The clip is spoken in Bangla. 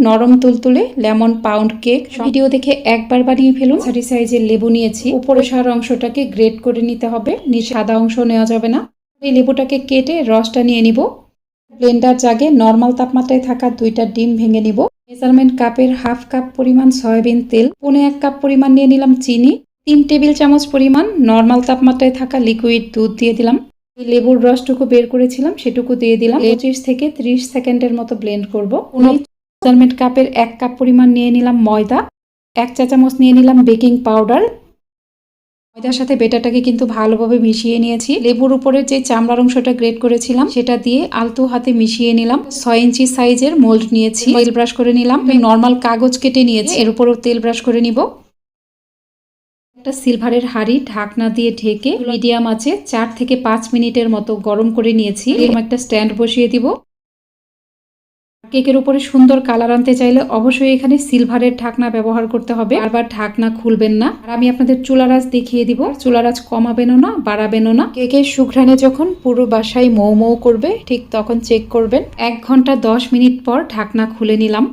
নরম তুলতুলে লেমন পাউন্ড কেক। ভিডিও দেখে একবার বানিয়ে ফেলুন। মাঝারি সাইজের লেবু নিয়েছি, উপরে সার অংশটাকে গ্রেট করে নিতে হবে, নিচে সাদা অংশ নেওয়া যাবে না। এই লেবুটাকে কেটে রসটা নিয়ে নিব। ব্লেন্ডার জাগে নরমাল তাপমাত্রায় থাকা 2টা ডিম ভেঙে নিব। মেজারমেন্ট কাপের হাফ কাপ পরিমাণ সয়াবিন তেল, 1.25 কাপ পরিমাণ নিয়ে নিলাম চিনি, 3 টেবিল চামচ পরিমাণ নরমাল তাপমাত্রায় থাকা লিকুইড দুধ দিয়ে দিলাম। এই লেবুর রসটুকু বের করেছিলাম সেটুকু দিয়ে দিলাম। 25 থেকে 30 সেকেন্ডের মতো ব্লেন্ড করব। মেজারমেন্ট কাপের 1 কাপ পরিমাণ নিয়ে নিলাম ময়দা, 1 চা চামচ নিয়ে নিলাম বেকিং পাউডার। ময়দার সাথে বেটারটাকে কিন্তু ভালোভাবে মিশিয়ে নিয়েছি। লেবুর উপরে যে চামড়ার অংশটা গ্রেট করেছিলাম সেটা দিয়ে আলতো হাতে মিশিয়ে নিলাম। 6 ইঞ্চি সাইজের মোল্ড নিয়েছি, তেল ব্রাশ করে নিলাম। নর্মাল কাগজ কেটে নিয়েছি, এর উপরও তেল ব্রাশ করে নিব। একটা সিলভারের হাঁড়ি ঢাকনা দিয়ে ঢেকে মিডিয়াম আঁচে 4 থেকে 5 মিনিটের মতো গরম করে নিয়েছি। এরকম একটা স্ট্যান্ড বসিয়ে দিব। কেকের উপরে সুন্দর কালার আনতে চাইলে অবশ্যই এখানে সিলভারের ঢাকনা ব্যবহার করতে হবে। বারবার ঢাকনা খুলবেন না। আর আমি আপনাদের চুলার আঁচ দেখিয়ে দিব। চুলার আঁচ কমাবেনও না, বাড়াবেনও না। কেকের সুঘ্রাণে যখন পুরো বাসায় মৌ মৌ করবে ঠিক তখন চেক করবেন। 1 ঘন্টা 10 মিনিট পর ঢাকনা খুলে নিলাম।